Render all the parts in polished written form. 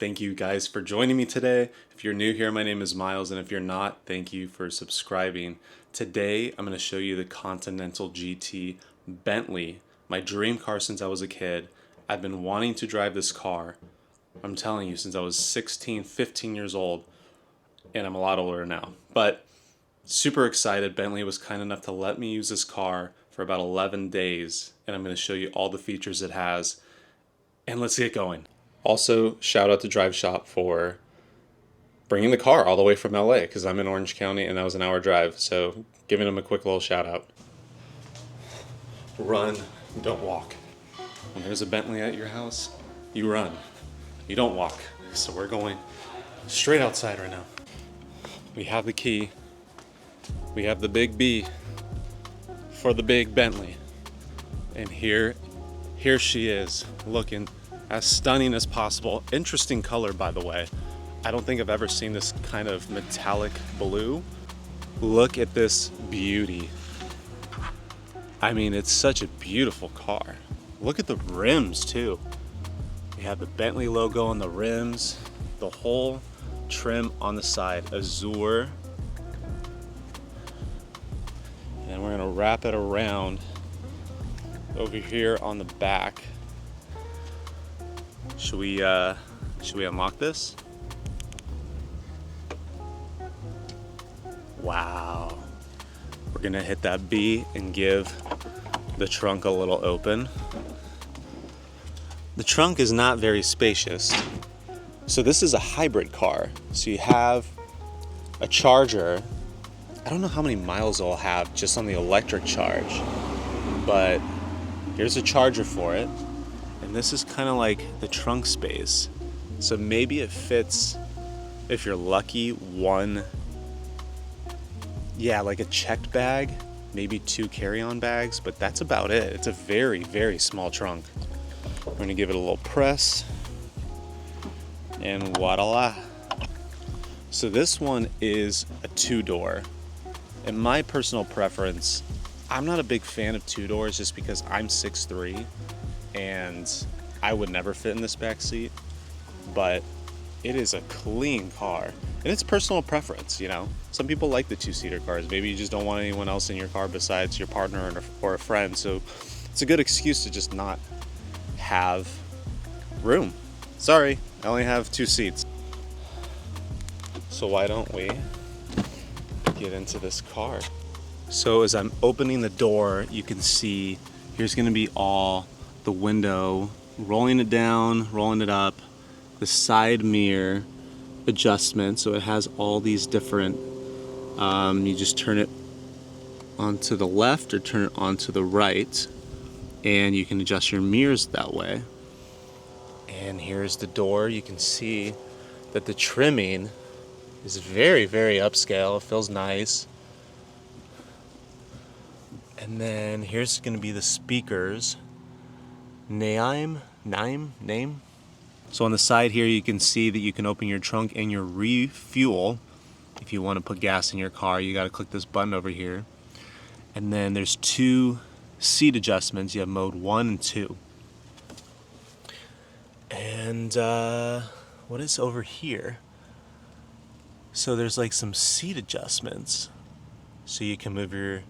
Thank you guys for joining me today. If you're new here, my name is Miles, and if you're not, thank you for subscribing. Today, I'm going to show you the Continental GT Bentley, my dream car since I was a kid. I've been wanting to drive this car, I'm telling you, since I was 16, 15 years old, and I'm a lot older now. But super excited. Bentley was kind enough to let me use this car for about 11 days, and I'm going to show you all the features it has. And let's get going. Also, shout out to Drive Shop for bringing the car all the way from LA, because I'm in Orange County and that was an hour drive. So giving them a quick little shout out. Run, don't walk. When there's a Bentley at your house, you run. You don't walk. So we're going straight outside right now. We have the key. We have the big B for the big Bentley. And here she is, looking as stunning as possible. Interesting color, by the way. I don't think I've ever seen this kind of metallic blue. Look at this beauty. I mean, it's such a beautiful car. Look at the rims too. We have the Bentley logo on the rims, the whole trim on the side, azure. And we're gonna wrap it around over here on the back. Should we unlock this? Wow. We're gonna hit that B and give the trunk a little open. The trunk is not very spacious. So this is a hybrid car. So you have a charger. I don't know how many miles it'll have just on the electric charge, but here's a charger for it. And this is kind of like the trunk space. So maybe it fits, if you're lucky, one, like a checked bag, maybe 2 carry-on bags, but that's about it. It's a very, very small trunk. We're gonna give it a little press, and voila. So this one is a 2-door. In my personal preference, I'm not a big fan of 2 doors just because I'm 6'3", and I would never fit in this back seat, but it is a clean car, and it's personal preference, you know. Some people like the 2-seater cars. Maybe you just don't want anyone else in your car besides your partner or a friend, so it's a good excuse to just not have room. Sorry, I only have 2 seats. So why don't we get into this car? So as I'm opening the door, you can see here's gonna be all the window, rolling it down, rolling it up, the side mirror adjustment. So it has all these different, you just turn it onto the left or turn it onto the right, and you can adjust your mirrors that way. And here's the door. You can see that the trimming is very, very upscale. It feels nice. And then here's going to be the speakers. Name. So on the side here, you can see that you can open your trunk and your refuel. If you want to put gas in your car, you got to click this button over here. And then there's 2 seat adjustments. You have mode 1 and 2. And what is over here? So there's like some seat adjustments. So you can move your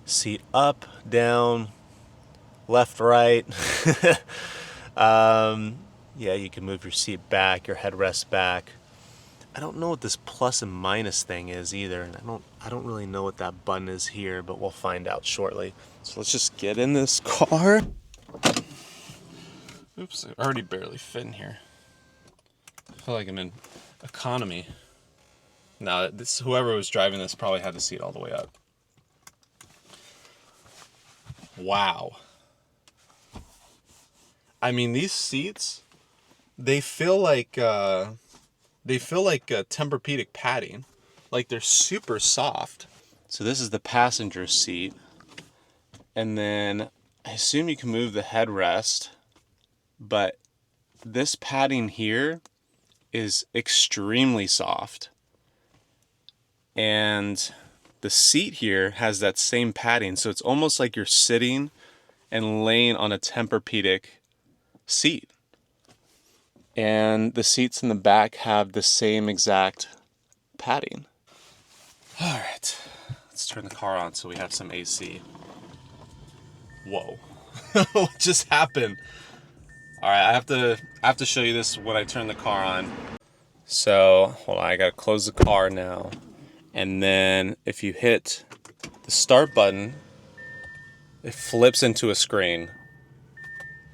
seat up, down, left, right. You can move your seat back, your headrest back. I don't know what this plus and minus thing is either, and I don't really know what that button is here, but we'll find out shortly. So let's just get in this car. Oops, I already barely fit in here. I feel like I'm in economy. Now, whoever was driving this probably had the seat all the way up. Wow. I mean, these seats, they feel like Tempur-Pedic padding. Like they're super soft. So this is the passenger seat. And then I assume you can move the headrest, but this padding here is extremely soft. And the seat here has that same padding, so it's almost like you're sitting and laying on a Tempur-Pedic seat. And the seats in the back have the same exact padding. All right, let's turn the car on so we have some AC. Whoa, what just happened? All right, I have to show you this when I turn the car on. So hold on, I gotta close the car now. And then if you hit the start button, it flips into a screen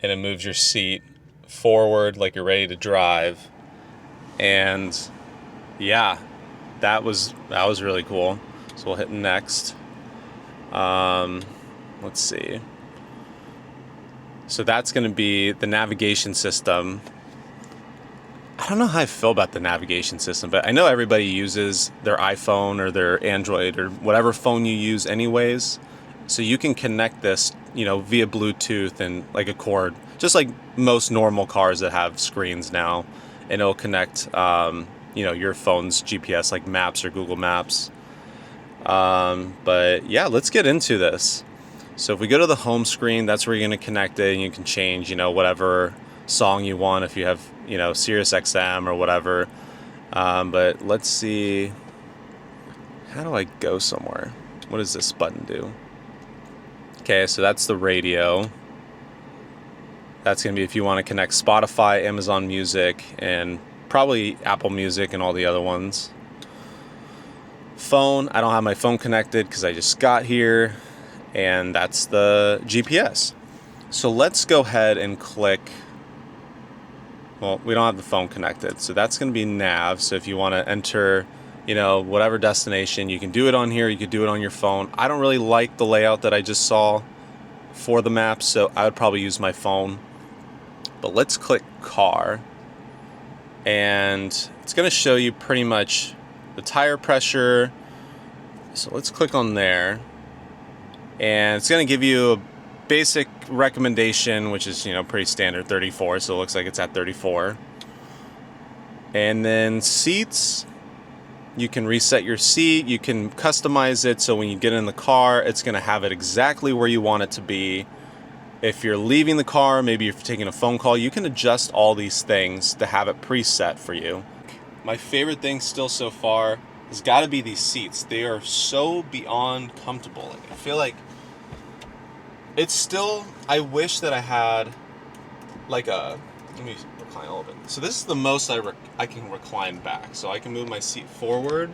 and it moves your seat forward like you're ready to drive. And yeah, that was really cool. So we'll hit next. Let's see. So that's going to be the navigation system. I don't know how I feel about the navigation system, but I know everybody uses their iPhone or their Android or whatever phone you use anyways. So you can connect this, via Bluetooth and like a cord, just like most normal cars that have screens now. And it'll connect, your phone's GPS, like Maps or Google Maps. But yeah, let's get into this. So if we go to the home screen, that's where you're going to connect it, and you can change, whatever song you want if you have, Sirius XM or whatever. But let's see. How do I go somewhere? What does this button do? Okay, so that's the radio. That's going to be if you want to connect Spotify, Amazon Music, and probably Apple Music and all the other ones. Phone, I don't have my phone connected because I just got here. And that's the GPS. So let's go ahead and click. Well, we don't have the phone connected, so that's going to be nav. So if you want to enter, whatever destination, you can do it on here. You could do it on your phone. I don't really like the layout that I just saw for the map, so I would probably use my phone. But let's click car, and it's going to show you pretty much the tire pressure. So let's click on there. And it's going to give you a basic recommendation, which is, pretty standard, 34. So it looks like it's at 34. And then seats, you can reset your seat. You can customize it. So when you get in the car, it's going to have it exactly where you want it to be. If you're leaving the car, maybe you're taking a phone call, you can adjust all these things to have it preset for you. My favorite thing still so far has got to be these seats. They are so beyond comfortable. I feel like it's still, I wish that I had like let me recline a little bit. So this is the most I can recline back. So I can move my seat forward,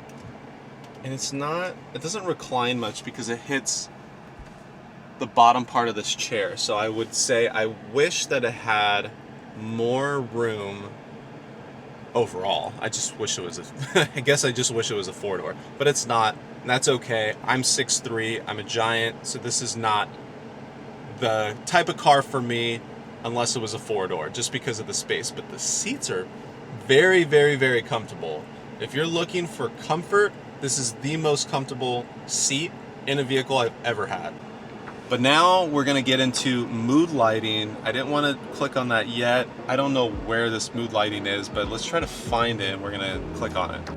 and it doesn't recline much because it hits the bottom part of this chair. So I would say I wish that it had more room overall. I just wish it was I guess I just wish it was a 4-door, but it's not, and that's okay. I'm 6'3", I'm a giant, so this is not the type of car for me unless it was a 4-door, just because of the space. But the seats are very, very, very comfortable. If you're looking for comfort, this is the most comfortable seat in a vehicle I've ever had. But now we're going to get into mood lighting. I didn't want to click on that yet. I don't know where this mood lighting is, but let's try to find it. We're going to click on it.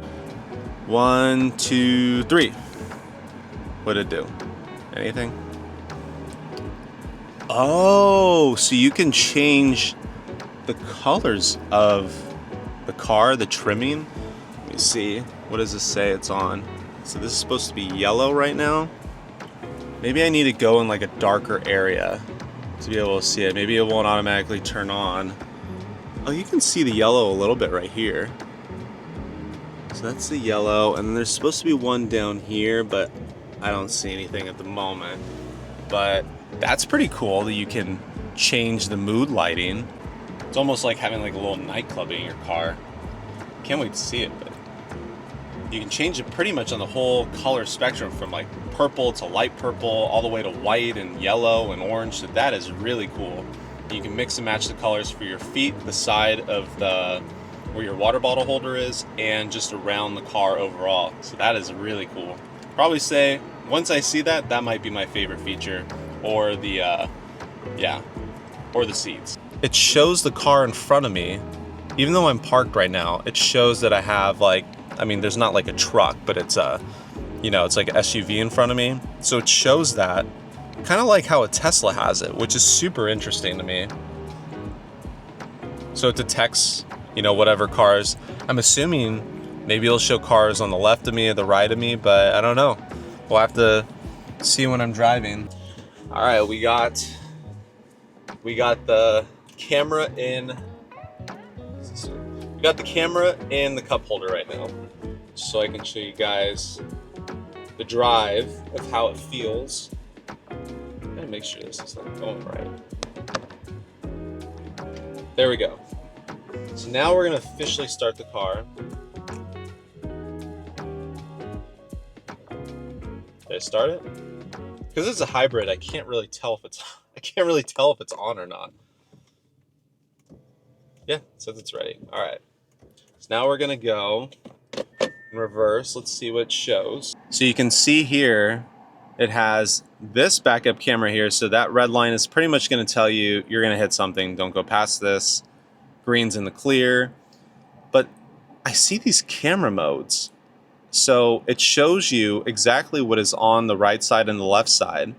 1, 2, 3. What did it do? Anything? Oh, so you can change the colors of the car, the trimming. Let me see. What does this say it's on? So this is supposed to be yellow right now. Maybe I need to go in like a darker area to be able to see it. Maybe it won't automatically turn on. Oh, you can see the yellow a little bit right here. So that's the yellow, and then there's supposed to be one down here, but I don't see anything at the moment. But that's pretty cool that you can change the mood lighting. It's almost like having like a little nightclub in your car. Can't wait to see it, but you can change it pretty much on the whole color spectrum, from like purple to light purple all the way to white and yellow and orange. So that is really cool. You can mix and match the colors for your feet, the side of the where your water bottle holder is, and just around the car overall. So that is really cool. Probably say once I see that, that might be my favorite feature, or the or the seats. It shows the car in front of me. Even though I'm parked right now, it shows that I have there's not like a truck, but it's it's like an SUV in front of me. So it shows that, kind of like how a Tesla has it, which is super interesting to me. So it detects you know, whatever cars. I'm assuming maybe it'll show cars on the left of me or the right of me, but I don't know. We'll have to see when I'm driving. All right, we got the camera in. We got the camera in the cup holder right now, so I can show you guys the drive of how it feels. I'm gonna make sure this is like going right. There we go. So now we're gonna officially start the car. Did I start it? Because it's a hybrid, I can't really tell if it's on or not. Yeah, it says it's ready. All right. So now we're gonna go in reverse. Let's see what it shows. So you can see here, it has this backup camera here. So that red line is pretty much gonna tell you you're gonna hit something. Don't go past this. Green's in the clear. But I see these camera modes. So it shows you exactly what is on the right side and the left side.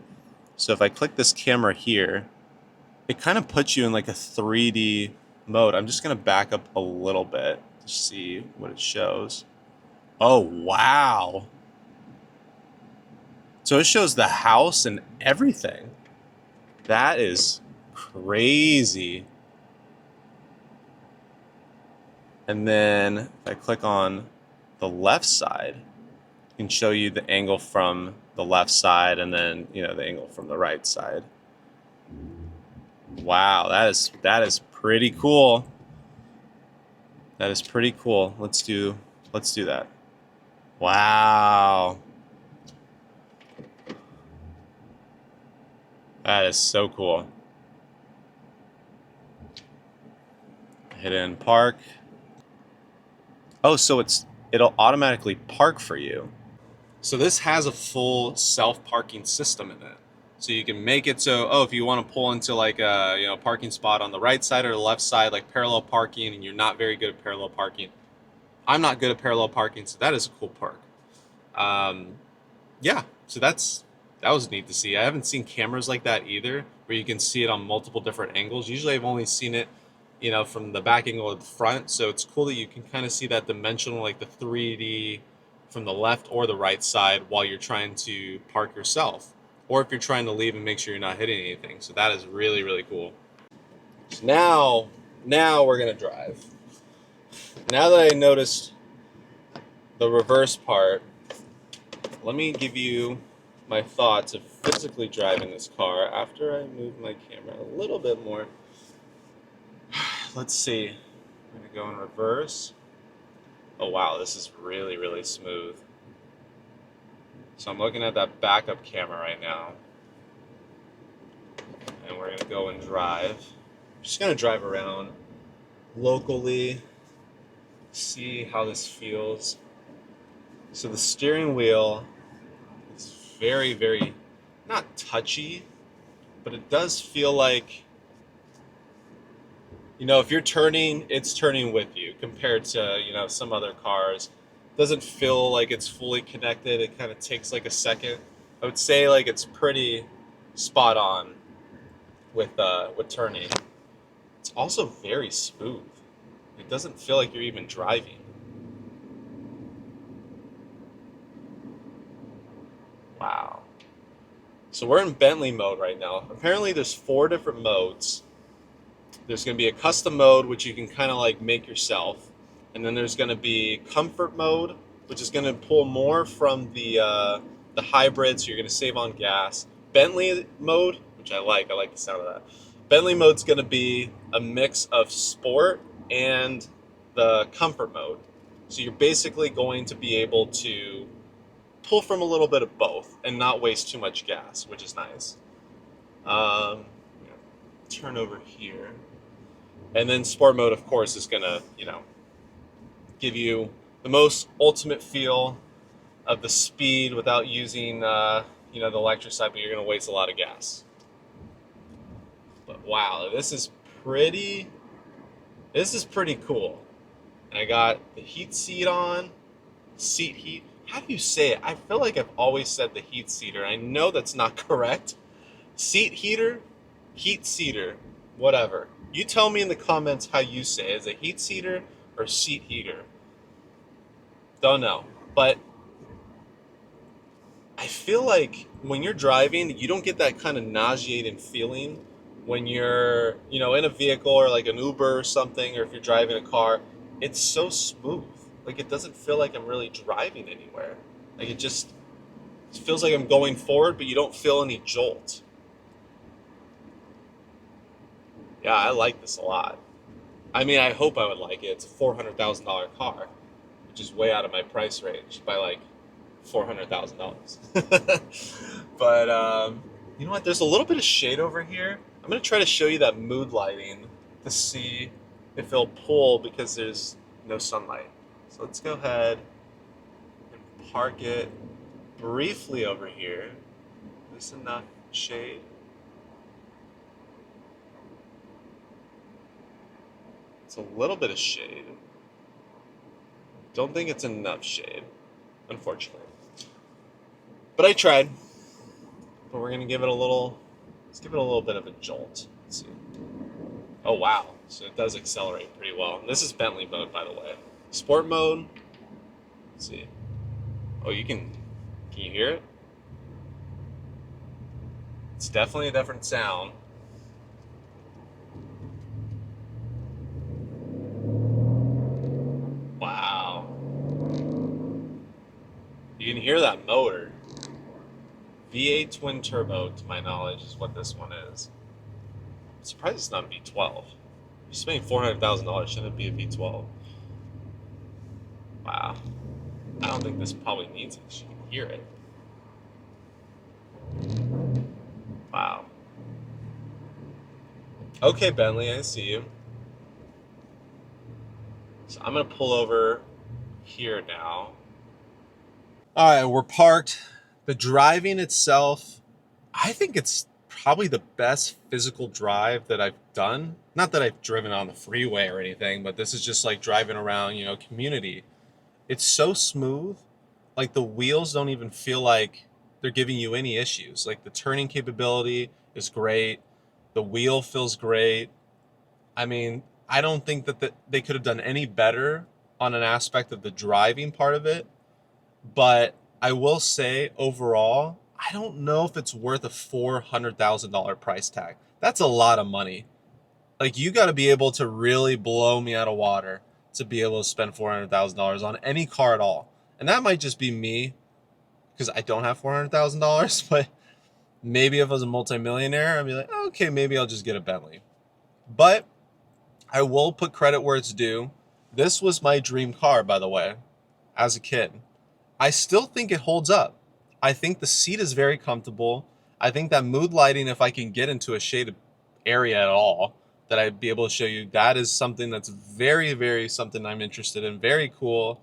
So if I click this camera here, it kind of puts you in like a 3D mode. I'm just gonna back up a little bit to see what it shows. Oh, wow. So it shows the house and everything. That is crazy. And then if I click on the left side, it can show you the angle from the left side and then, you know, the angle from the right side. Wow, that is pretty cool. That is pretty cool. Let's do that. Wow. That is so cool. Hit in park. Oh, so it'll automatically park for you. So this has a full self-parking system in it. So you can make it so, oh, if you want to pull into like a parking spot on the right side or the left side, like parallel parking, and you're not very good at parallel parking. I'm not good at parallel parking, so that is a cool perk. Yeah, so that was neat to see. I haven't seen cameras like that either, where you can see it on multiple different angles. Usually I've only seen it, you know, from the back angle of the front. So it's cool that you can kind of see that dimensional, like the 3D from the left or the right side while you're trying to park yourself, or if you're trying to leave and make sure you're not hitting anything. So that is really, really cool. So now we're gonna drive. Now that I noticed the reverse part, let me give you my thoughts of physically driving this car after I move my camera a little bit more. Let's see. I'm gonna go in reverse. Oh wow, this is really, really smooth. So I'm looking at that backup camera right now. And we're gonna go and drive. I'm just gonna drive around locally, see how this feels. So the steering wheel is very, very, not touchy, but it does feel like, you know, if you're turning, it's turning with you compared to, you know, some other cars. It doesn't feel like it's fully connected. It kind of takes like a second. I would say like it's pretty spot on with turning. It's also very smooth. It doesn't feel like you're even driving. Wow. So we're in Bentley mode right now. Apparently there's 4 different modes. There's going to be a custom mode, which you can kind of like make yourself. And then there's going to be comfort mode, which is going to pull more from the hybrid, so you're going to save on gas. Bentley mode, which I like the sound of that. Bentley mode's going to be a mix of sport and the comfort mode. So you're basically going to be able to pull from a little bit of both and not waste too much gas, which is nice. Turn over here. And then sport mode, of course, is gonna, you know, give you the most ultimate feel of the speed without using, you know, the electric side, but you're gonna waste a lot of gas. But wow, this is pretty cool. And I got the heat seat on, seat heat. How do you say it? I feel like I've always said the heat seater. I know that's not correct. Seat heater, heat seater. Whatever. You tell me in the comments how you say it. Is it heat seater or seat heater? Don't know. But I feel like when you're driving, you don't get that kind of nauseating feeling when you're, in a vehicle or like an Uber or something, or if you're driving a car. It's so smooth. Like it doesn't feel like I'm really driving anywhere. Like it feels like I'm going forward, but you don't feel any jolt. Yeah, I like this a lot. I mean, I hope I would like it. It's a $400,000 car, which is way out of my price range by like $400,000. But you know what? There's a little bit of shade over here. I'm gonna try to show you that mood lighting to see if it'll pull because there's no sunlight. So let's go ahead and park it briefly over here. Is this enough shade? It's a little bit of shade. Don't think it's enough shade, unfortunately. But I tried. But we're gonna give it a little. Let's give it a little bit of a jolt. Let's see. Oh wow! So it does accelerate pretty well. And this is Bentley mode, by the way. Sport mode. Let's see. Oh, you can. Can you hear it? It's definitely a different sound. Wow. You can hear that motor. V8 twin turbo, to my knowledge, is what this one is. I'm surprised it's not a V12. You're spending $400,000, shouldn't it be a V12? Wow. I don't think this probably needs it. You can hear it. Wow. Okay, Bentley, I see you. So I'm going to pull over here now. All right, we're parked. The driving itself, I think it's probably the best physical drive that I've done. Not that I've driven on the freeway or anything, but this is just like driving around, community. It's so smooth. Like the wheels don't even feel like they're giving you any issues. Like the turning capability is great. The wheel feels great. I mean, I don't think that they could have done any better on an aspect of the driving part of it. But I will say overall, I don't know if it's worth a $400,000 price tag. That's a lot of money. Like you got to be able to really blow me out of water to be able to spend $400,000 on any car at all. And that might just be me because I don't have $400,000, but maybe if I was a multimillionaire, I'd be like, okay, maybe I'll just get a Bentley. But I will put credit where it's due. This was my dream car, by the way, as a kid. I still think it holds up. I think the seat is very comfortable. I think that mood lighting, if I can get into a shaded area at all, that I'd be able to show you, that is something that's very, very something I'm interested in. Very cool.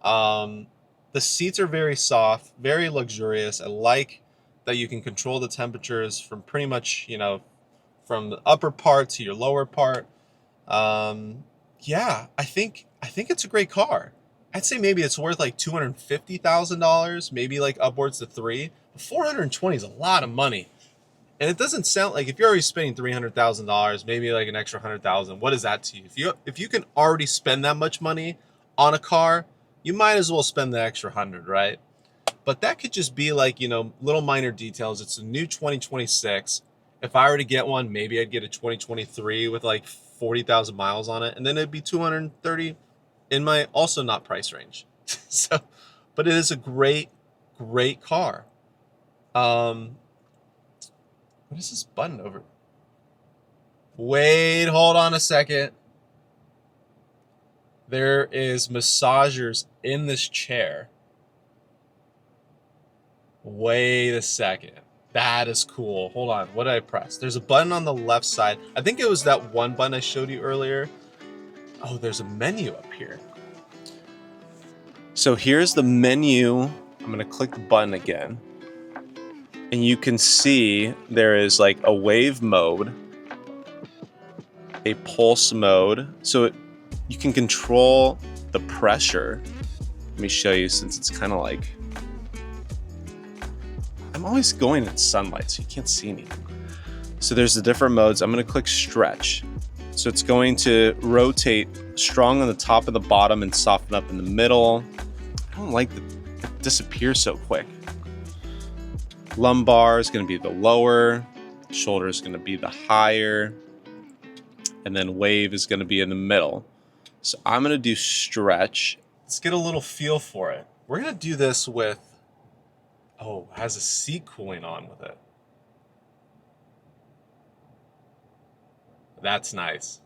The seats are very soft, very luxurious. I like that you can control the temperatures from pretty much, from the upper part to your lower part. Yeah, I think it's a great car. I'd say maybe it's worth like $250,000, maybe like upwards to $300,000. But $420,000 is a lot of money, and it doesn't sound like if you're already spending $300,000, maybe like an extra $100,000. What is that to you? If you can already spend that much money on a car, you might as well spend the extra 100, right? But that could just be like little minor details. It's a new 2026. If I were to get one, maybe I'd get a 2023 with like 40,000 miles on it, and then it'd be $230,000 in my also not price range. So, but it is a great car. What is this button over? Wait, hold on a second. There is massagers in this chair. Wait a second. That is cool. Hold on. What did I press? There's a button on the left side. I think it was that one button I showed you earlier. Oh, there's a menu up here. So here's the menu. I'm going to click the button again. And you can see there is like a wave mode, a pulse mode. So you can control the pressure. Let me show you since it's kind of like... I'm always going in sunlight, so you can't see anything. So there's the different modes. I'm going to click stretch. So it's going to rotate strong on the top and the bottom and soften up in the middle. I don't like that it disappears so quick. Lumbar is going to be the lower, shoulder is going to be the higher, and then wave is going to be in the middle. So I'm going to do stretch. Let's get a little feel for it. We're going to do this with, oh, it has a seat cooling on with it. That's nice.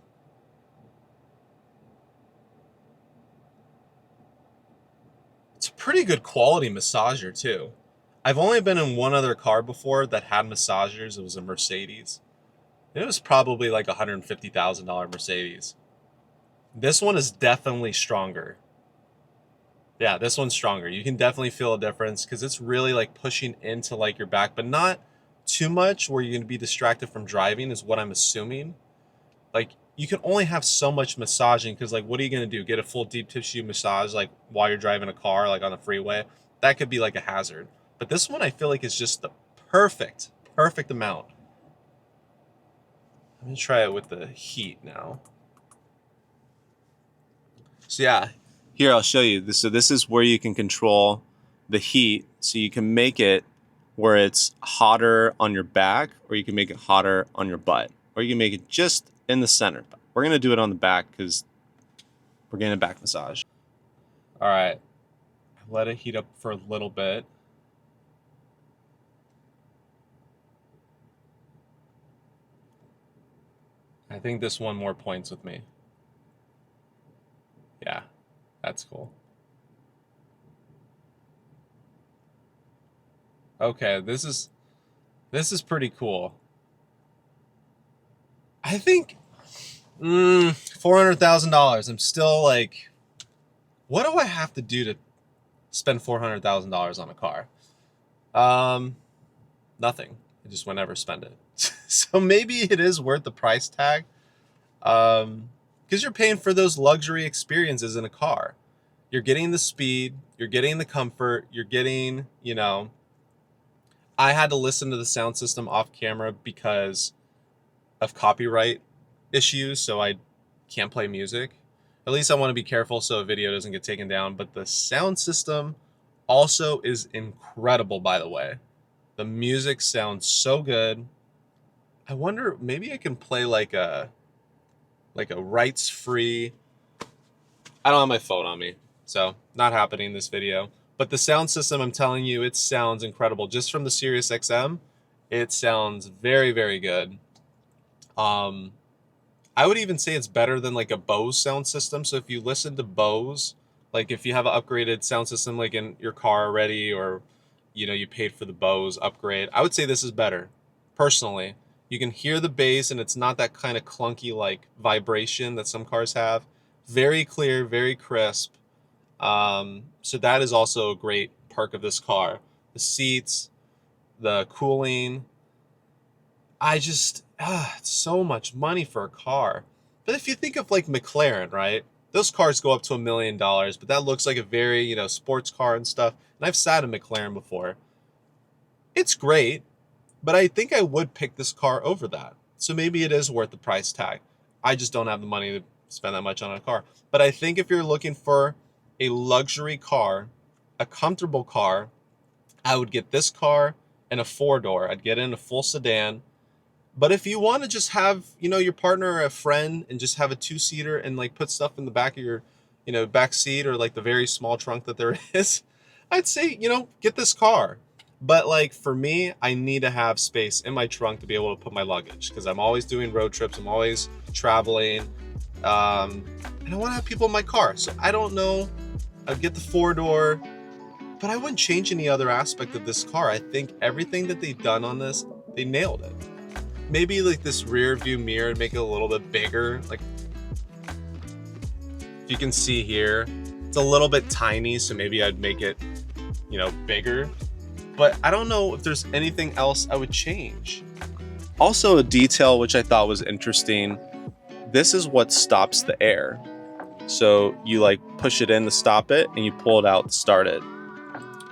It's a pretty good quality massager too. I've only been in one other car before that had massagers. It was a Mercedes. It was probably like a $150,000 Mercedes. This one is definitely stronger. Yeah, this one's stronger. You can definitely feel a difference because it's really like pushing into like your back, but not too much where you're going to be distracted from driving is what I'm assuming. Like you can only have so much massaging because like what are you going to do? Get a full deep tissue massage like while you're driving a car like on the freeway? That could be like a hazard. But this one I feel like is just the perfect amount. I'm going to try it with the heat now. So yeah, here I'll show you. So this is where you can control the heat. So you can make it where it's hotter on your back, or you can make it hotter on your butt, or you can make it just in the center. We're going to do it on the back because we're getting a back massage. All right, let it heat up for a little bit. I think this one more points with me. Yeah, that's cool. Okay, this is pretty cool. I think $400,000. I'm still like, what do I have to do to spend $400,000 on a car? Nothing. I just would never spend it. So maybe it is worth the price tag. Because you're paying for those luxury experiences in a car. You're getting the speed, you're getting the comfort, you're getting, you know, I had to listen to the sound system off camera because of copyright issues, so I can't play music. At least I want to be careful so a video doesn't get taken down, but the sound system also is incredible, by the way. The music sounds so good. I wonder, maybe I can play like a rights-free. I don't have my phone on me, so not happening in this video. But the sound system, I'm telling you, it sounds incredible. Just from the Sirius XM, it sounds very, very good. I would even say it's better than like a Bose sound system. So if you listen to Bose, like if you have an upgraded sound system like in your car already, or you know, you paid for the Bose upgrade, I would say this is better, personally. You can hear the bass and it's not that kind of clunky like vibration that some cars have. Very clear, very crisp. So that is also a great perk of this car. The seats, the cooling. It's so much money for a car. But if you think of like McLaren, right? Those cars go up to $1 million, but that looks like a very, you know, sports car and stuff. And I've sat in McLaren before. It's great, but I think I would pick this car over that. So maybe it is worth the price tag. I just don't have the money to spend that much on a car. But I think if you're looking for a luxury car, a comfortable car, I would get this car and a 4-door. I'd get in a full sedan. But if you want to just have, you know, your partner or a friend and just have a 2-seater and like put stuff in the back of your, you know, back seat, or like the very small trunk that there is, I'd say, you know, get this car. But like for me, I need to have space in my trunk to be able to put my luggage because I'm always doing road trips. I'm always traveling. And I want to have people in my car. So I don't know. I'd get the 4-door, but I wouldn't change any other aspect of this car. I think everything that they've done on this, they nailed it. Maybe like this rear view mirror and make it a little bit bigger. Like if you can see here, it's a little bit tiny, so maybe I'd make it, you know, bigger. But I don't know if there's anything else I would change. Also a detail which I thought was interesting, this is what stops the air. So you like push it in to stop it and you pull it out to start it.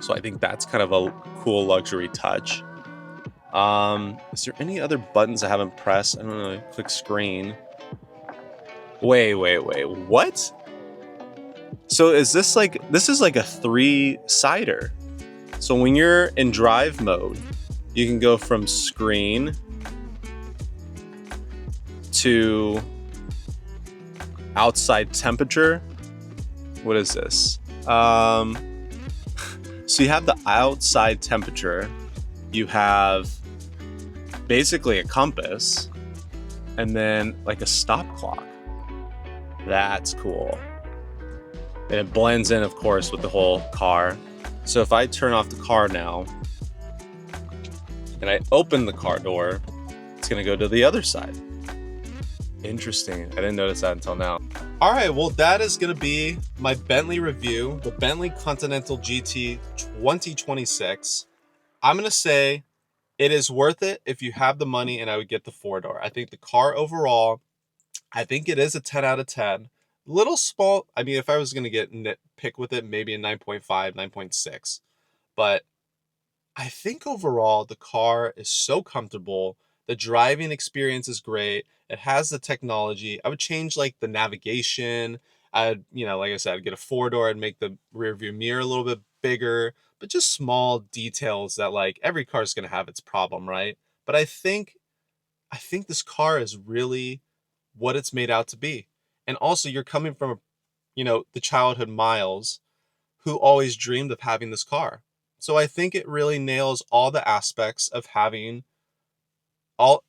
So I think that's kind of a cool luxury touch. Is there any other buttons I haven't pressed? I don't know. Click screen. Wait. What? So is this is like a 3-sider. So when you're in drive mode, you can go from screen to outside temperature. What is this? So you have the outside temperature. You have basically a compass, and then like a stop clock. That's cool. And it blends in, of course, with the whole car. So if I turn off the car now and I open the car door, it's gonna go to the other side. Interesting. I didn't notice that until now. All right, well, that is gonna be my Bentley review, the Bentley Continental GT 2026. I'm gonna say it is worth it if you have the money, and I would get the 4-door. I think the car overall, I think it is a 10 out of 10. Little small. I mean, if I was going to get nitpick with it, maybe a 9.5, 9.6. But I think overall the car is so comfortable. The driving experience is great. It has the technology. I would change like the navigation. I'd, like I said, I'd get a 4-door. I'd make the rear view mirror a little bit bigger, but just small details that like every car is going to have its problem, right? But I think this car is really what it's made out to be. And also you're coming from, the childhood Miles who always dreamed of having this car. So I think it really nails all the aspects of having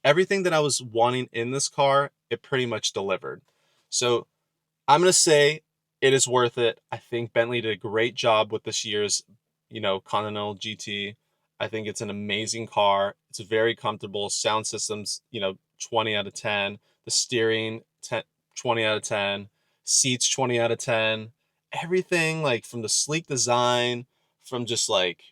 everything that I was wanting in this car. It pretty much delivered. So I'm going to say it is worth it. I think Bentley did a great job with this year's, Continental GT. I think it's an amazing car. It's very comfortable. Sound systems, 20 out of 10. The steering, 10, 20 out of 10. Seats, 20 out of 10. Everything, like from the sleek design, from just like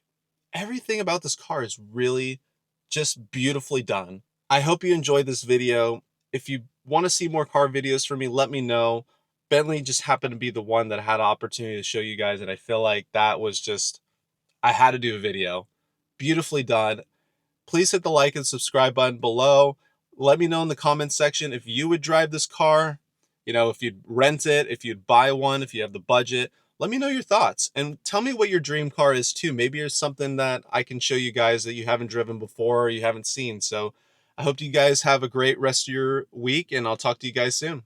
everything about this car is really just beautifully done. I hope you enjoyed this video. If you want to see more car videos from me, let me know. Bentley just happened to be the one that I had an opportunity to show you guys, and I feel like that was just, I had to do a video. Beautifully done. Please hit the like and subscribe button below. Let me know in the comments section if you would drive this car, if you'd rent it, if you'd buy one, if you have the budget. Let me know your thoughts and tell me what your dream car is too. Maybe there's something that I can show you guys that you haven't driven before or you haven't seen. So I hope you guys have a great rest of your week, and I'll talk to you guys soon.